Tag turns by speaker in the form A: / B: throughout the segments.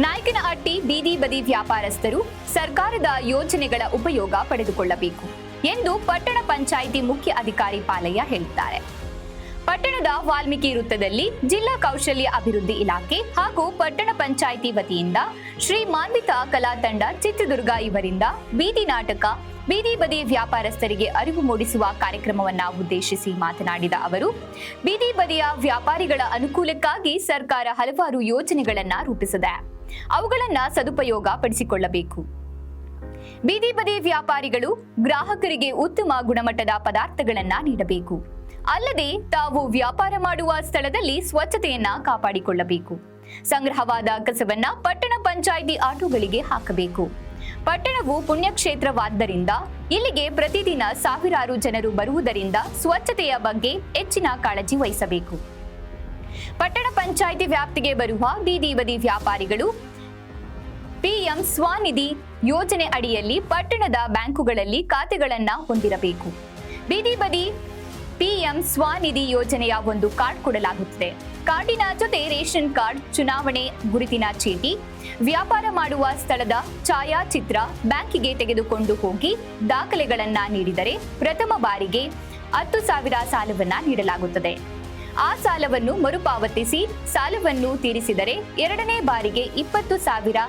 A: ನಾಯಕನಹಟ್ಟಿ ಬೀದಿ ಬದಿ ವ್ಯಾಪಾರಸ್ಥರು ಸರ್ಕಾರದ ಯೋಜನೆಗಳ ಉಪಯೋಗ ಪಡೆದುಕೊಳ್ಳಬೇಕು ಎಂದು ಪಟ್ಟಣ ಪಂಚಾಯಿತಿ ಮುಖ್ಯ ಅಧಿಕಾರಿ ಪಾಲಯ್ಯ ಹೇಳಿದ್ದಾರೆ. ಪಟ್ಟಣದ ವಾಲ್ಮೀಕಿ ವೃತ್ತದಲ್ಲಿ ಜಿಲ್ಲಾ ಕೌಶಲ್ಯ ಅಭಿವೃದ್ಧಿ ಇಲಾಖೆ ಹಾಗೂ ಪಟ್ಟಣ ಪಂಚಾಯಿತಿ ವತಿಯಿಂದ ಶ್ರೀ ಮಾನ್ವಿತಾ ಕಲಾ ತಂಡ ಚಿತ್ರದುರ್ಗ ಇವರಿಂದ ಬೀದಿ ನಾಟಕ ಬೀದಿ ಬದಿ ವ್ಯಾಪಾರಸ್ಥರಿಗೆ ಅರಿವು ಮೂಡಿಸುವ ಕಾರ್ಯಕ್ರಮವನ್ನು ಉದ್ದೇಶಿಸಿ ಮಾತನಾಡಿದ ಅವರು, ಬೀದಿ ಬದಿಯ ವ್ಯಾಪಾರಿಗಳ ಅನುಕೂಲಕ್ಕಾಗಿ ಸರ್ಕಾರ ಹಲವಾರು ಯೋಜನೆಗಳನ್ನು ರೂಪಿಸಿದೆ. ಅವುಗಳನ್ನು ಸದುಪಯೋಗ ಪಡಿಸಿಕೊಳ್ಳಬೇಕು. ಬೀದಿ ಬದಿ ವ್ಯಾಪಾರಿಗಳು ಗ್ರಾಹಕರಿಗೆ ಉತ್ತಮ ಗುಣಮಟ್ಟದ ಪದಾರ್ಥಗಳನ್ನು ನೀಡಬೇಕು. ಅಲ್ಲದೆ ತಾವು ವ್ಯಾಪಾರ ಮಾಡುವ ಸ್ಥಳದಲ್ಲಿ ಸ್ವಚ್ಛತೆಯನ್ನ ಕಾಪಾಡಿಕೊಳ್ಳಬೇಕು. ಸಂಗ್ರಹವಾದ ಕಸವನ್ನ ಪಟ್ಟಣ ಪಂಚಾಯಿತಿ ಆಟೋಗಳಿಗೆ ಹಾಕಬೇಕು. ಪಟ್ಟಣವು ಪುಣ್ಯಕ್ಷೇತ್ರವಾದ್ದರಿಂದ ಇಲ್ಲಿಗೆ ಪ್ರತಿದಿನ ಸಾವಿರಾರು ಜನರು ಬರುವುದರಿಂದ ಸ್ವಚ್ಛತೆಯ ಬಗ್ಗೆ ಹೆಚ್ಚಿನ ಕಾಳಜಿ ವಹಿಸಬೇಕು. ಪಟ್ಟಣ ಪಂಚಾಯಿತಿ ವ್ಯಾಪ್ತಿಗೆ ಬರುವ ಬೀದಿ ಬದಿ ವ್ಯಾಪಾರಿಗಳು ಪಿಎಂ ಸ್ವನಿಧಿ ಯೋಜನೆ ಅಡಿಯಲ್ಲಿ ಪಟ್ಟಣದ ಬ್ಯಾಂಕುಗಳಲ್ಲಿ ಖಾತೆಗಳನ್ನು ಹೊಂದಿರಬೇಕು. ಬೀದಿ ಬದಿ ಪಿಎಂ ಸ್ವನಿಧಿ ಯೋಜನೆಯ ಒಂದು ಕಾರ್ಡ್ ಕೊಡಲಾಗುತ್ತದೆ. ಕಾರ್ಡಿನ ಜೊತೆ ರೇಷನ್ ಕಾರ್ಡ್, ಚುನಾವಣೆ ಗುರುತಿನ ಚೀಟಿ, ವ್ಯಾಪಾರ ಮಾಡುವ ಸ್ಥಳದ ಛಾಯಾಚಿತ್ರ ಬ್ಯಾಂಕಿಗೆ ತೆಗೆದುಕೊಂಡು ಹೋಗಿ ದಾಖಲೆಗಳನ್ನ ನೀಡಿದರೆ ಪ್ರಥಮ ಬಾರಿಗೆ 10,000 ಸಾಲವನ್ನ ನೀಡಲಾಗುತ್ತದೆ. ಆ ಸಾಲವನ್ನು ಮರುಪಾವತಿಸಿ ಸಾಲವನ್ನು ತೀರಿಸಿದರೆ ಎರಡನೇ ಬಾರಿಗೆ 20,000,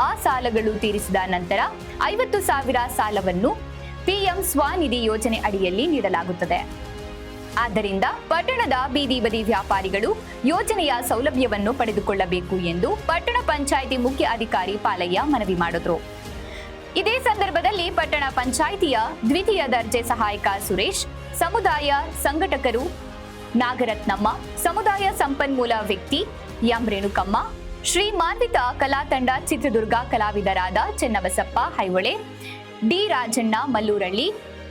A: ಆ ಸಾಲಗಳು ತೀರಿಸಿದ ನಂತರ 50,000 ಸಾಲವನ್ನು ಪಿಎಂ ಸ್ವನಿಧಿ ಯೋಜನೆ ಅಡಿಯಲ್ಲಿ ನೀಡಲಾಗುತ್ತದೆ. ಆದ್ದರಿಂದ ಪಟ್ಟಣದ ಬೀದಿ ಬದಿ ವ್ಯಾಪಾರಿಗಳು ಯೋಜನೆಯ ಸೌಲಭ್ಯವನ್ನು ಪಡೆದುಕೊಳ್ಳಬೇಕು ಎಂದು ಪಟ್ಟಣ ಪಂಚಾಯಿತಿ ಮುಖ್ಯ ಅಧಿಕಾರಿ ಪಾಲಯ್ಯ ಮನವಿ ಮಾಡಿದರು. ಇದೇ ಸಂದರ್ಭದಲ್ಲಿ ಪಟ್ಟಣ ಪಂಚಾಯಿತಿಯ ದ್ವಿತೀಯ ದರ್ಜೆ ಸಹಾಯಕ ಸುರೇಶ್, ಸಮುದಾಯ ಸಂಘಟಕರು ನಾಗರತ್ನಮ್ಮ, ಸಮುದಾಯ ಸಂಪನ್ಮೂಲ ವ್ಯಕ್ತಿ ಎಂ ರೇಣುಕಮ್ಮ, ಶ್ರೀ ಮಾನ್ವಿತಾ ಕಲಾ ತಂಡ ಚಿತ್ರದುರ್ಗ ಕಲಾವಿದರಾದ ಚೆನ್ನಬಸಪ್ಪ ಹೈಹೊಳೆ, ಡಿ ರಾಜಣ್ಣ ಮಲ್ಲೂರಳ್ಳಿ,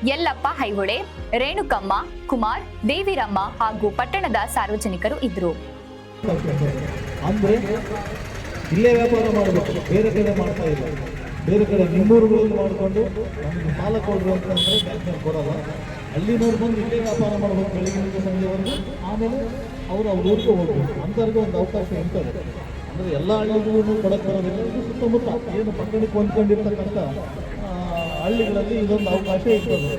A: ಯಲ್ಲಪ್ಪ ಹೈಹೊಳೆ, ರೇಣುಕಮ್ಮ, ಕುಮಾರ್, ದೇವಿರಮ್ಮ ಹಾಗೂ ಪಟ್ಟಣದ ಸಾರ್ವಜನಿಕರು ಇದ್ದರು.
B: ಅಂದ್ರೆ ಇಲ್ಲೇ ವ್ಯಾಪಾರ ಮಾಡಬೇಕು, ಬೇರೆ ಕಡೆ ಮಾಡ್ತಾ ಇಲ್ಲ. ಬೇರೆ ಕಡೆ ನಿಮ್ಮೂರುಗಳಲ್ಲಿ ಮಾಡಿಕೊಂಡು ನಮಗೆ ಸಾಲ ಕೊಡ್ರು ಅಂತಂದ್ರೆ ಬ್ಯಾಂಕ್ನಲ್ಲಿ ಕೊಡಲ್ಲ. ಹಳ್ಳಿನವ್ರು ಬಂದು ಇಲ್ಲೇ ವ್ಯಾಪಾರ ಮಾಡಬೇಕು ಬೆಳಗಿನಿಂದ ಸಂಜೆವರೆಗೂ. ಆಮೇಲೆ ಅವ್ರ ಊರಿಗೆ ಹೋಗ್ಬೇಕು. ಅಂಥವ್ರಿಗೆ ಒಂದು ಅವಕಾಶ ಇರ್ತದೆ. ಅಂದರೆ ಎಲ್ಲ ಹಳ್ಳಿಗೂ ಕೊಡಕ್ಕೆ ಬರೋದಿಲ್ಲ. ಇದು ಸುತ್ತಮುತ್ತ ಏನು ಪಟ್ಟಣಕ್ಕೆ ಹೊಂದ್ಕೊಂಡಿರ್ತಕ್ಕಂಥ ಹಳ್ಳಿಗಳಲ್ಲಿ ಇದೊಂದು ಅವಕಾಶ ಇರ್ತದೆ.